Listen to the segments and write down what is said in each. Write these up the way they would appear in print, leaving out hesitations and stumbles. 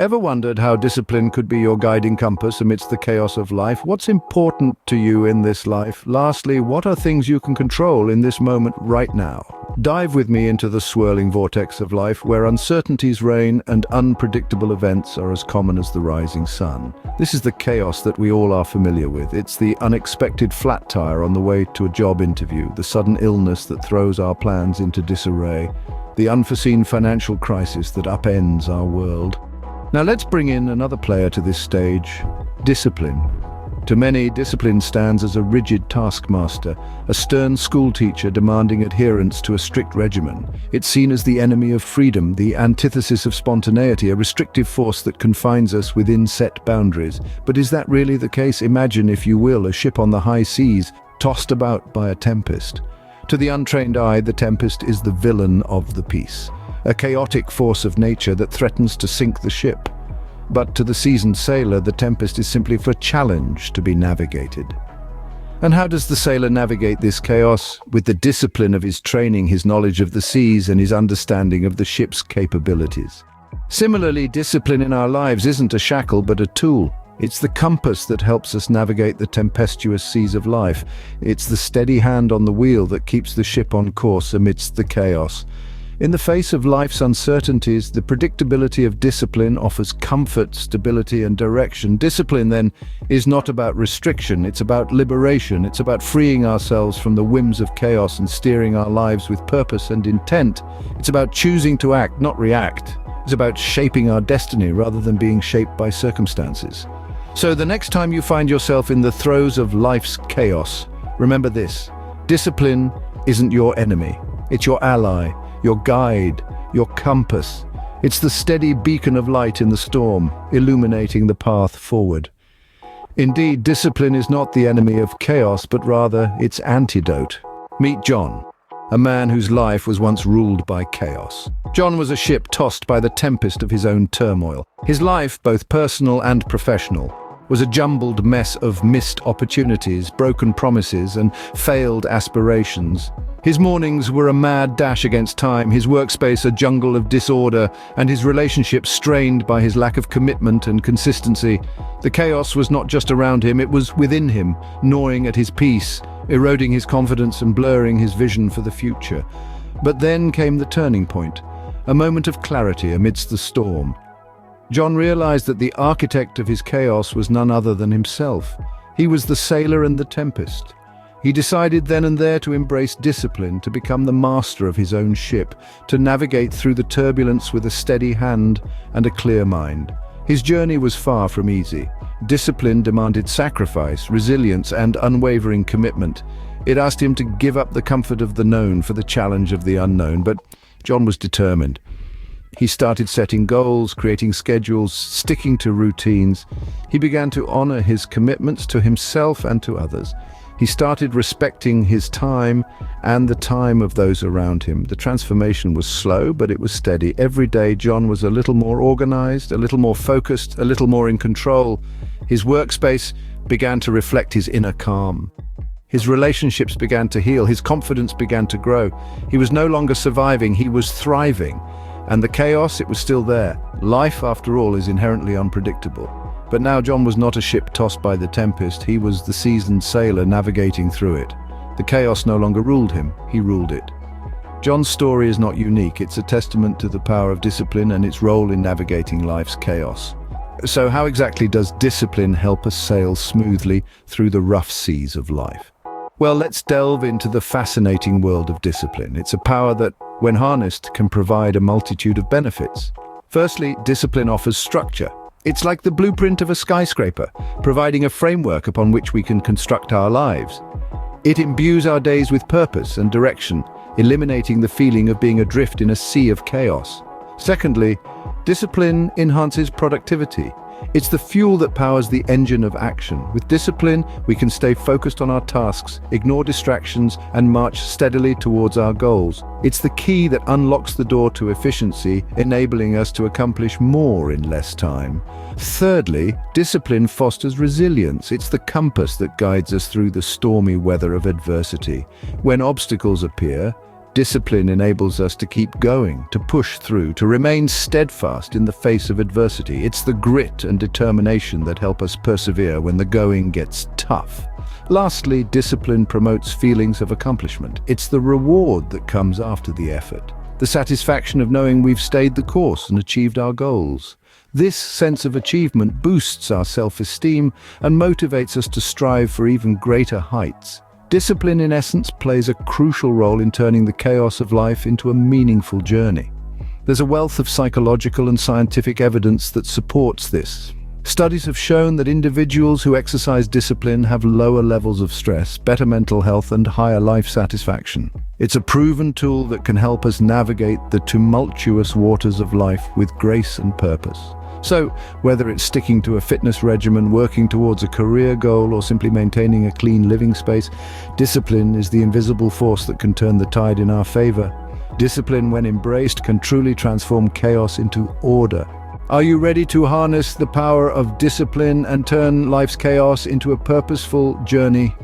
Ever wondered how discipline could be your guiding compass amidst the chaos of life? What's important to you in this life? Lastly, what are things you can control in this moment right now? Dive with me into the swirling vortex of life where uncertainties reign and unpredictable events are as common as the rising sun. This is the chaos that we all are familiar with. It's the unexpected flat tire on the way to a job interview, the sudden illness that throws our plans into disarray, the unforeseen financial crisis that upends our world. Now let's bring in another player to this stage: discipline. To many, discipline stands as a rigid taskmaster, a stern schoolteacher demanding adherence to a strict regimen. It's seen as the enemy of freedom, the antithesis of spontaneity, a restrictive force that confines us within set boundaries. But is that really the case? Imagine, if you will, a ship on the high seas, tossed about by a tempest. To the untrained eye, the tempest is the villain of the piece, a chaotic force of nature that threatens to sink the ship. But to the seasoned sailor, the tempest is simply a challenge to be navigated. And how does the sailor navigate this chaos? With the discipline of his training, his knowledge of the seas, and his understanding of the ship's capabilities. Similarly, discipline in our lives isn't a shackle but a tool. It's the compass that helps us navigate the tempestuous seas of life. It's the steady hand on the wheel that keeps the ship on course amidst the chaos. In the face of life's uncertainties, the predictability of discipline offers comfort, stability, and direction. Discipline, then, is not about restriction, it's about liberation. It's about freeing ourselves from the whims of chaos and steering our lives with purpose and intent. It's about choosing to act, not react. It's about shaping our destiny rather than being shaped by circumstances. So the next time you find yourself in the throes of life's chaos, remember this: discipline isn't your enemy, it's your ally, your guide, your compass. It's the steady beacon of light in the storm, illuminating the path forward. Indeed, discipline is not the enemy of chaos, but rather its antidote. Meet John, a man whose life was once ruled by chaos. John was a ship tossed by the tempest of his own turmoil. His life, both personal and professional, was a jumbled mess of missed opportunities, broken promises, and failed aspirations. His mornings were a mad dash against time, his workspace a jungle of disorder, and his relationships strained by his lack of commitment and consistency. The chaos was not just around him, it was within him, gnawing at his peace, eroding his confidence and blurring his vision for the future. But then came the turning point, a moment of clarity amidst the storm. John realized that the architect of his chaos was none other than himself. He was the sailor and the tempest. He decided then and there to embrace discipline, to become the master of his own ship, to navigate through the turbulence with a steady hand and a clear mind. His journey was far from easy. Discipline demanded sacrifice, resilience, and unwavering commitment. It asked him to give up the comfort of the known for the challenge of the unknown, but John was determined. He started setting goals, creating schedules, sticking to routines. He began to honor his commitments to himself and to others. He started respecting his time and the time of those around him. The transformation was slow, but it was steady. Every day, John was a little more organized, a little more focused, a little more in control. His workspace began to reflect his inner calm. His relationships began to heal. His confidence began to grow. He was no longer surviving, he was thriving. And the chaos, it was still there. Life, after all, is inherently unpredictable. But now John was not a ship tossed by the tempest, he was the seasoned sailor navigating through it. The chaos no longer ruled him, he ruled it. John's story is not unique, it's a testament to the power of discipline and its role in navigating life's chaos. So how exactly does discipline help us sail smoothly through the rough seas of life? Well, let's delve into the fascinating world of discipline. It's a power that, when harnessed, can provide a multitude of benefits. Firstly, discipline offers structure. It's like the blueprint of a skyscraper, providing a framework upon which we can construct our lives. It imbues our days with purpose and direction, eliminating the feeling of being adrift in a sea of chaos. Secondly, discipline enhances productivity. It's the fuel that powers the engine of action. With discipline, we can stay focused on our tasks, ignore distractions, and march steadily towards our goals. It's the key that unlocks the door to efficiency, enabling us to accomplish more in less time. Thirdly, discipline fosters resilience. It's the compass that guides us through the stormy weather of adversity. When obstacles appear, Discipline enables us to keep going, to push through, to remain steadfast in the face of adversity. It's the grit and determination that help us persevere when the going gets tough. Lastly, discipline promotes feelings of accomplishment. It's the reward that comes after the effort, the satisfaction of knowing we've stayed the course and achieved our goals. This sense of achievement boosts our self-esteem and motivates us to strive for even greater heights. Discipline, in essence, plays a crucial role in turning the chaos of life into a meaningful journey. There's a wealth of psychological and scientific evidence that supports this. Studies have shown that individuals who exercise discipline have lower levels of stress, better mental health, and higher life satisfaction. It's a proven tool that can help us navigate the tumultuous waters of life with grace and purpose. So, whether it's sticking to a fitness regimen, working towards a career goal, or simply maintaining a clean living space, discipline is the invisible force that can turn the tide in our favor. Discipline, when embraced, can truly transform chaos into order. Are you ready to harness the power of discipline and turn life's chaos into a purposeful journey?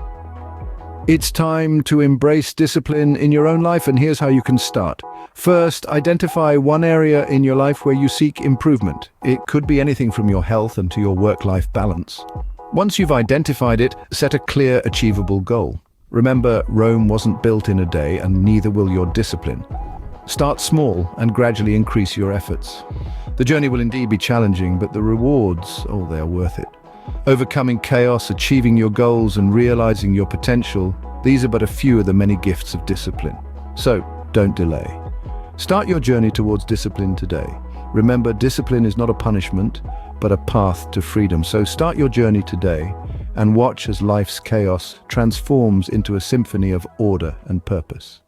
It's time to embrace discipline in your own life, and here's how you can start. First, identify one area in your life where you seek improvement. It could be anything from your health and to your work-life balance. Once you've identified it, set a clear, achievable goal. Remember, Rome wasn't built in a day, and neither will your discipline. Start small and gradually increase your efforts. The journey will indeed be challenging, but the rewards, they are worth it. Overcoming chaos, achieving your goals, and realizing your potential, these are but a few of the many gifts of discipline. So, don't delay. Start your journey towards discipline today. Remember, discipline is not a punishment, but a path to freedom. So start your journey today and watch as life's chaos transforms into a symphony of order and purpose.